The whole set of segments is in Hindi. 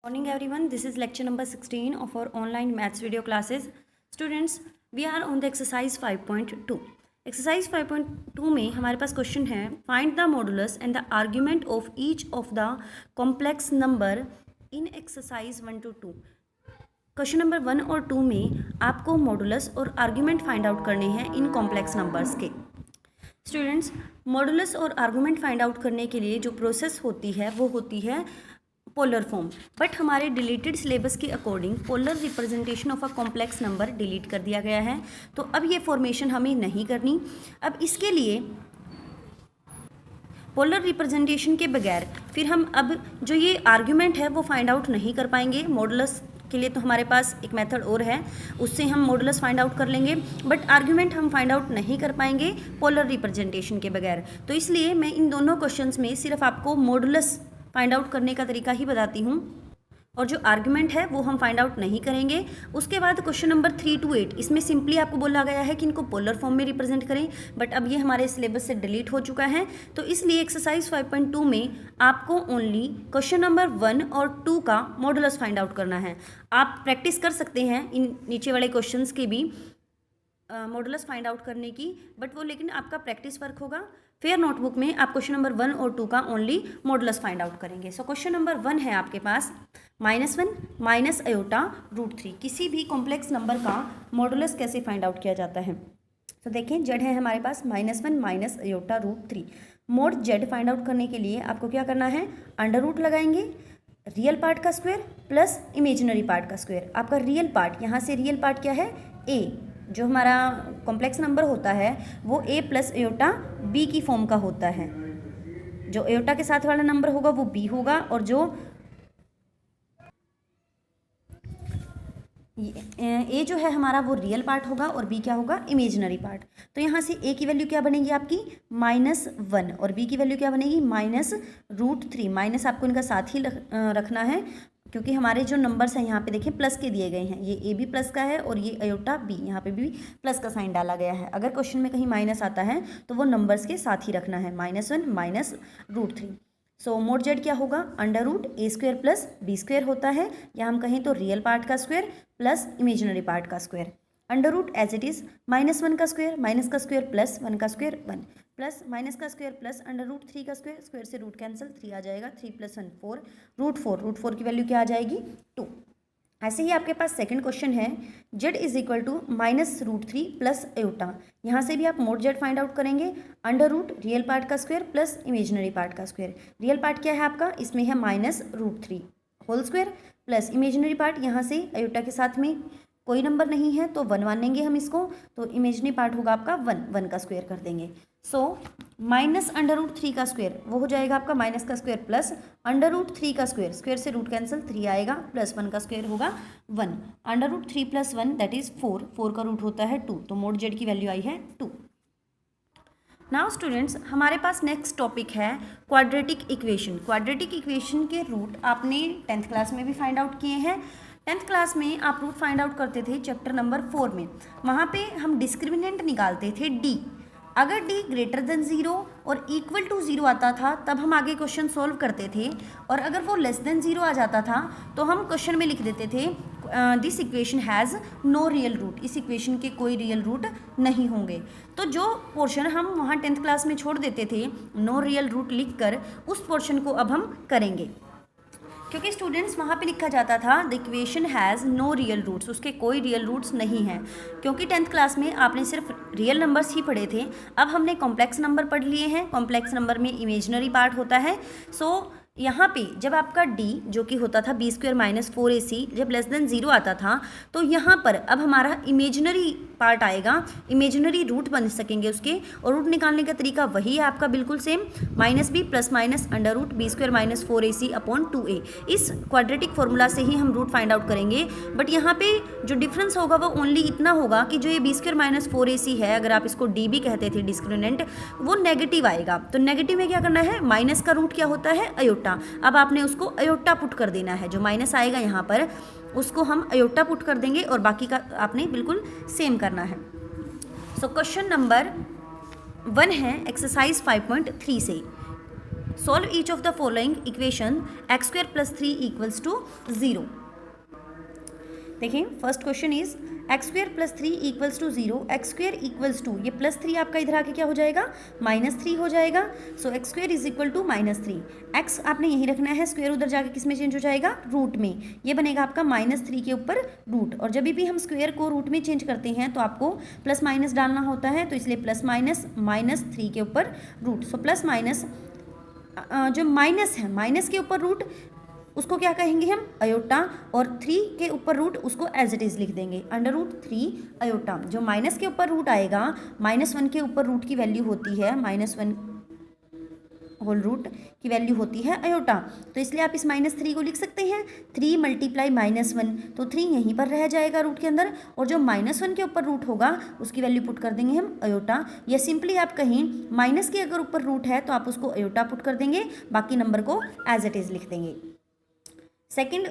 Morning everyone, this is lecture number 16 of our online maths video classes. Students, we are on the exercise 5.2. Exercise 5.2 में हमारे पास क्वेश्चन है find the modulus and the argument of each of the complex number in exercise 1 to 2. Question number 1 और 2 में आपको मॉडुलस और आर्ग्यूमेंट फाइंड आउट करने हैं इन कॉम्प्लेक्स नंबर्स के. स्टूडेंट्स, मॉडुलस और आर्गूमेंट फाइंड आउट करने के लिए जो प्रोसेस होती है वो होती है पोलर फॉर्म. बट हमारे डिलीटेड सिलेबस के according polar representation of a complex number delete कर दिया गया है, तो अब ये फॉर्मेशन हमें नहीं करनी. अब इसके लिए पोलर रिप्रेजेंटेशन के बगैर फिर हम अब जो ये आर्ग्यूमेंट है वो फाइंड आउट नहीं कर पाएंगे. मॉडुलस के लिए तो हमारे पास एक मेथड और है, उससे हम मॉडुलस फाइंड आउट कर लेंगे, बट आर्ग्यूमेंट हम फाइंड आउट नहीं कर पाएंगे पोलर रिप्रेजेंटेशन के बगैर. तो इसलिए मैं इन दोनों क्वेश्चंस में सिर्फ आपको मॉडुलस फाइंड आउट करने का तरीका ही बताती हूँ, और जो आर्ग्यूमेंट है वो हम फाइंड आउट नहीं करेंगे. उसके बाद क्वेश्चन नंबर 3 to 8, इसमें सिंपली आपको बोला गया है कि इनको पोलर फॉर्म में रिप्रेजेंट करें, बट अब ये हमारे सिलेबस से डिलीट हो चुका है. तो इसलिए एक्सरसाइज 5.2 में आपको ओनली क्वेश्चन नंबर 1 और 2 का मॉडुलस फाइंड आउट करना है. आप प्रैक्टिस कर सकते हैं इन नीचे वाले क्वेश्चंस के भी मॉडुलस फाइंड आउट करने की, बट वो लेकिन आपका प्रैक्टिस वर्क होगा. फेयर नोटबुक में आप क्वेश्चन नंबर 1 और 2 का ओनली मॉडुलस फाइंड आउट करेंगे. सो क्वेश्चन नंबर 1 है आपके पास -1 माइनस अयोटा √3. किसी भी कॉम्प्लेक्स नंबर का मॉडुलस कैसे फाइंड आउट किया जाता है. तो देखें, जेड है हमारे पास -1 minus iota √3. Mode Z find out करने के लिए आपको क्या करना है, अंडर रूट लगाएंगे, रियल पार्ट का स्क्वायर प्लस इमेजिनरी पार्ट का स्क्वायर. आपका रियल पार्ट, यहाँ से रियल पार्ट क्या है, ए. जो हमारा कॉम्प्लेक्स नंबर होता है वो a प्लस एयोटा b की फॉर्म का होता है. जो एयोटा के साथ वाला नंबर होगा वो b होगा, और जो a जो है हमारा वो रियल पार्ट होगा और b क्या होगा, इमेजिनरी पार्ट. तो यहाँ से a की वैल्यू क्या बनेगी आपकी -1 और b की वैल्यू क्या बनेगी -√3. माइनस आपको इनका साथ ही रखना है, क्योंकि हमारे जो नंबर्स हैं यहाँ पे देखें प्लस के दिए गए हैं. ये ए भी प्लस का है और ये अयोटा बी, यहाँ पे भी प्लस का साइन डाला गया है. अगर क्वेश्चन में कहीं माइनस आता है तो वो नंबर्स के साथ ही रखना है, -1 माइनस √3. सो मोड जेड क्या होगा, under root A square plus B square होता है, या हम कहें तो रियल पार्ट का स्क्वायर प्लस इमेजिनरी पार्ट का square. Under root as it is -1 का स्क्वायर, माइनस का स्क्वायर प्लस 1 का स्क्वायर 1, प्लस माइनस का स्क्वायर प्लस अंडर रूट 3 का स्क्वायर, स्क्वायर से रूट कैंसिल, 3 आ जाएगा, 3 + 1 4, √4 की वैल्यू क्या आ जाएगी 2. ऐसे ही आपके पास सेकंड क्वेश्चन है, Z is equal to -√3 plus iota. यहाँ से भी आप मोड जेड फाइंड आउट करेंगे, अंडर रूट रियल पार्ट का स्क्वायर प्लस इमेजिनरी पार्ट का स्क्वायर. रियल पार्ट क्या है आपका, इसमें है -√3 whole square plus imaginary part, यहाँ से अयोटा के साथ में कोई नंबर नहीं है तो 1 मानेंगे हम इसको, तो इमेजिनरी पार्ट होगा आपका 1 का स्क्वायर कर देंगे. सो -√3 का स्क्वायर वो हो जाएगा आपका माइनस का स्क्वायर प्लस √3 का स्क्वायर, स्क्वायर से रूट कैंसिल, 3 आएगा, प्लस 1 का स्क्वायर होगा 1. √3 + 1 दैट इज 4 का रूट होता है 2, तो मोड जेड की वैल्यू आई है 2. नाउ स्टूडेंट्स, हमारे पास नेक्स्ट टॉपिक है क्वाड्रेटिक इक्वेशन. क्वाड्रेटिक इक्वेशन के रूट आपने 10th क्लास में भी फाइंड आउट किए हैं. 10th क्लास में आप रूट फाइंड आउट करते थे चैप्टर नंबर 4 में. वहाँ पे हम डिस्क्रिमिनेंट निकालते थे d. अगर d ग्रेटर देन 0 और इक्वल टू 0 आता था तब हम आगे क्वेश्चन सॉल्व करते थे, और अगर वो लेस देन 0 आ जाता था तो हम क्वेश्चन में लिख देते थे this equation has no real root. इस इक्वेशन के कोई रियल रूट नहीं होंगे. तो जो पोर्शन हम वहाँ 10th क्लास में छोड़ देते थे नो रियल रूट लिख कर, उस पोर्शन को अब हम करेंगे, क्योंकि स्टूडेंट्स वहाँ पे लिखा जाता था the equation has no real roots, उसके कोई रियल रूट्स नहीं हैं. क्योंकि 10th क्लास में आपने सिर्फ रियल नंबर्स ही पढ़े थे, अब हमने कॉम्प्लेक्स नंबर पढ़ लिए हैं. कॉम्प्लेक्स नंबर में इमेजिनरी पार्ट होता है. सो यहाँ पे जब आपका d जो कि होता था b² - 4ac, जब लेस देन 0 आता था तो यहाँ पर अब हमारा इमेजिनरी पार्ट आएगा, इमेजिनरी रूट बन सकेंगे उसके, और रूट निकालने का तरीका वही है आपका बिल्कुल same, -b plus minus under root b² - 4ac upon 2a. इस क्वाड्रेटिक फॉर्मूला से ही हम रूट फाइंड आउट करेंगे. बट यहाँ पे जो डिफरेंस होगा वो ओनली इतना होगा कि जो ये b² - 4ac है, अगर आप इसको d भी कहते थे डिस्क्रिमिनेंट, वो नेगेटिव आएगा. तो नेगेटिव में क्या करना है, माइनस का रूट क्या होता है, अयोटा. अब आपने उसको अयोटा पुट कर देना है, जो माइनस आएगा यहाँ पर उसको हम अयोटा पुट कर देंगे, और बाकी का आपने बिल्कुल सेम करना है. सो क्वेश्चन नंबर 1 है एक्सरसाइज 5.3 से. Solve each of the following equation x square plus 3 equals to 0। देखिए first question is x square plus 3 equals to 0, x square equals to, ये प्लस 3 आपका इधर आके क्या हो जाएगा, -3 हो जाएगा। So X square is equal to -3, X आपने यही रखना है, स्क्वायर उधर जाके किस में चेंज हो जाएगा, रूट में, ये बनेगा आपका -3 के ऊपर रूट। और जब भी हम स्क्वायर को रूट में चेंज करते हैं तो आपको प्लस माइनस डालना होता है, तो इसलिए प्लस माइनस -3 के ऊपर रूट। सो प्लस माइनस जो माइनस है, माइनस के ऊपर रूट, उसको क्या कहेंगे हम, अयोटा, और 3 के ऊपर रूट उसको एज इट इज़ लिख देंगे, √3 अयोटा। जो माइनस के ऊपर रूट आएगा, -1 के ऊपर रूट की वैल्यू होती है, -1 होल रूट की वैल्यू होती है अयोटा। तो इसलिए आप इस -3 को लिख सकते हैं 3 मल्टीप्लाई -1, तो 3 यहीं पर रह जाएगा रूट के अंदर, और जो -1 के ऊपर रूट होगा उसकी वैल्यू पुट कर देंगे हम अयोटा। या सिंपली आप कहें माइनस के अगर ऊपर रूट है तो आप उसको अयोटा पुट कर देंगे, बाकी नंबर को एज इट इज़ लिख देंगे। सेकेंड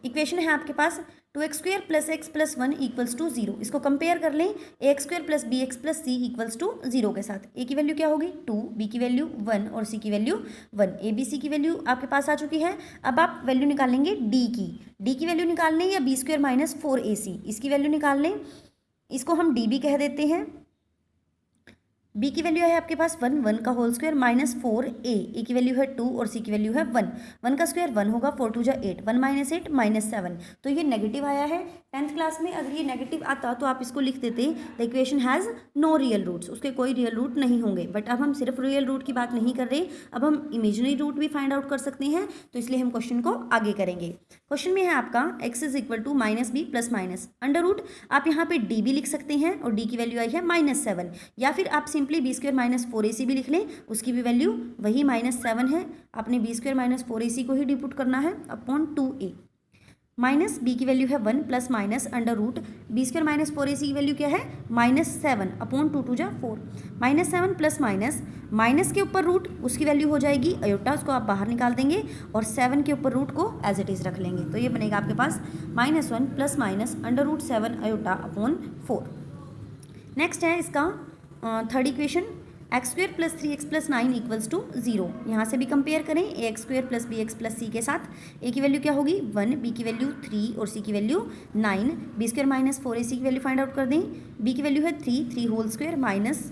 इक्वेशन है आपके पास 2x square plus x plus 1 equals to 0। इसको कंपेयर कर लें ax square plus B x plus C equals to 0 के साथ। a की वैल्यू क्या होगी 2, b की वैल्यू 1 और c की वैल्यू 1। a b c की वैल्यू आपके पास आ चुकी है। अब आप वैल्यू निकालेंगे d की वैल्यू निकाल लें, या बी स्क्वायर माइनस 4ac इसकी वैल्यू निकाल लें, इसको हम db कह देते हैं। b की वैल्यू है आपके पास 1 का होल स्क्वायर -4a, a की वैल्यू है 2 और c की वैल्यू है 1 का स्क्वायर 1 होगा, 4 2 जा 8, 1 - 8 -7। तो ये नेगेटिव आया है 10th क्लास में। अगर ये नेगेटिव आता तो आप इसको लिख देते the equation has no real roots, उसके कोई रियल रूट नहीं होंगे। बट अब हम सिर्फ रियल रूट की बात नहीं कर रहे, अब हम इमेजिनरी रूट भी फाइंड आउट कर सकते हैं, तो इसलिए हम क्वेश्चन को आगे करेंगे। क्वेश्चन में है आपका x is equal to -b plus minus under root, आप यहाँ पे d भी लिख सकते हैं, और d की वैल्यू आई है -7, या फिर आप simply b square minus 4ac भी लिख लें, उसकी भी वैल्यू वही -7 है। आपने b स्क्वायर माइनस 4ac को ही डिपुट करना है अपॉन 2a। माइनस b की वैल्यू है 1 plus minus under root b square minus 4ac की वैल्यू क्या है -7 अपॉन 2 2 जा 4। -7 प्लस माइनस के ऊपर रूट, उसकी वैल्यू हो जाएगी अयोटा, उसको आप बाहर निकाल देंगे, और 7 के ऊपर रूट को एज इट इज़ रख लेंगे। तो ये बनेगा आपके पास -1 plus minus under root 7 iota upon 4। Next है इसका third equation x square plus 3x plus 9 equals to 0। यहाँ से भी कंपेयर करें ax square plus bx plus c के साथ। a की वैल्यू क्या होगी 1, b की वैल्यू 3 और c की value 9। b square minus 4ac की वैल्यू फाइंड आउट कर दें। b की वैल्यू है 3 होल स्क्वायर माइनस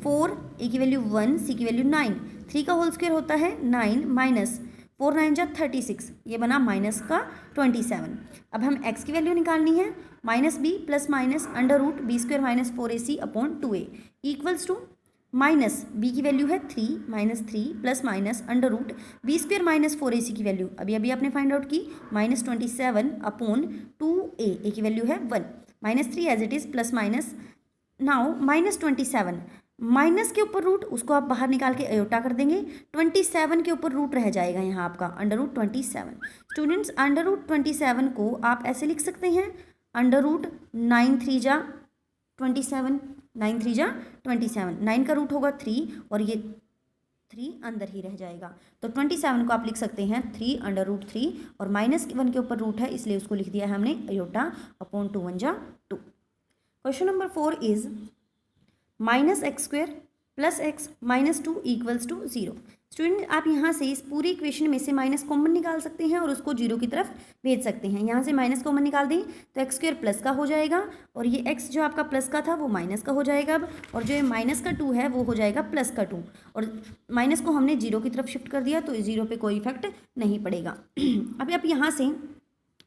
4, a की वैल्यू 1, c की वैल्यू 9। 3 का होल स्क्वायर होता है 9 माइनस 4 9 जा 36, ये बना माइनस का 27। अब हम x की वैल्यू निकालनी है -b plus minus under root b square minus 4ac upon 2a equals to minus b की वैल्यू है 3 plus minus under root b square minus 4ac की वैल्यू अभी आपने फाइंड आउट की -27 अपॉन 2a, a की वैल्यू है 1, -3 as it is plus minus. Now -27 minus के ऊपर रूट, उसको आप बाहर निकाल के अयोटा कर देंगे, 27 के ऊपर रूट रह जाएगा यहाँ आपका under root 27। Students under root 27 को आप ऐसे लिख सकते हैं अंडर रूट 9 3 जा 27, 9 3 जा 27, 9 का रूट होगा 3 और ये 3 अंदर ही रह जाएगा, तो 27 को आप लिख सकते हैं 3 अंडर रूट 3, और -1 के ऊपर रूट है इसलिए उसको लिख दिया है हमने अयोटा अपॉन 2 1 जा 2। Question number 4 is -x square plus x minus 2 equals to 0। Student आप यहाँ से इस पूरी इक्वेशन में से माइनस कॉमन निकाल सकते हैं और उसको 0 की तरफ भेज सकते हैं। यहाँ से माइनस कॉमन निकाल दें तो x स्क्वायर प्लस का हो जाएगा, और ये x जो आपका प्लस का था वो माइनस का हो जाएगा अब, और जो ये माइनस का 2 है वो हो जाएगा प्लस का 2, और माइनस को हमने 0 की तरफ शिफ्ट कर दिया तो 0 पे कोई इफेक्ट नहीं पड़ेगा। अभी आप यहाँ से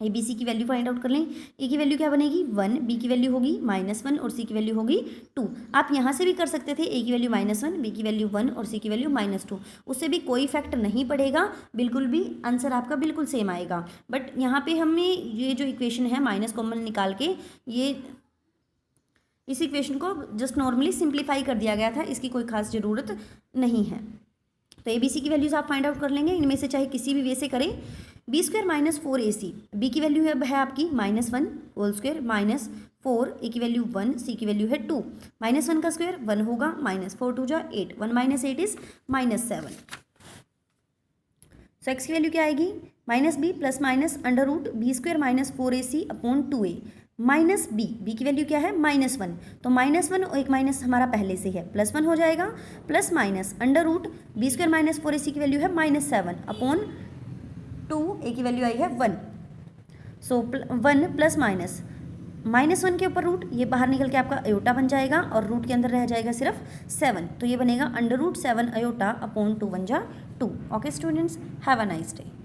ए बी सी की वैल्यू फाइंड आउट कर लें। ए की वैल्यू क्या बनेगी 1, बी की वैल्यू होगी -1 और सी की वैल्यू होगी 2। आप यहाँ से भी कर सकते थे ए की वैल्यू -1, बी की वैल्यू 1 और सी की वैल्यू -2, उससे भी कोई इफेक्ट नहीं पड़ेगा, बिल्कुल भी आंसर आपका बिल्कुल सेम आएगा। बट यहाँ पे हमें ये जो इक्वेशन है माइनस कॉमन निकाल के ये इस इक्वेशन को जस्ट नॉर्मली सिंप्लीफाई कर दिया गया था, इसकी कोई खास ज़रूरत नहीं है। तो ए बी सी की वैल्यूज़ आप फाइंड आउट कर लेंगे, इनमें से चाहे किसी भी वे से करें। B square minus 4ac, B की वैल्यू है आपकी -1 होल स्क्वायर -4, ए की वैल्यू 1, सी की वैल्यू है 2। -1 का स्क्वायर 1 होगा, -4 2 जा 8, 1 - 8 इज -7। सो एक्स की वैल्यू क्या आएगी -b plus minus under root B square -4ac upon 2a, minus B की वैल्यू क्या है -1, तो -1 और एक माइनस हमारा पहले से है, +1 हो जाएगा, plus minus under root b² - 4ac की वैल्यू है -7 अपॉन 2, ए की वैल्यू आई है 1, सो 1 प्लस माइनस -1 के ऊपर रूट, ये बाहर निकल के आपका अयोटा बन जाएगा और रूट के अंदर रह जाएगा सिर्फ 7, तो ये बनेगा अंडर रूट 7 अयोटा अपॉन 2 1 जा 2। Okay students, have a nice day.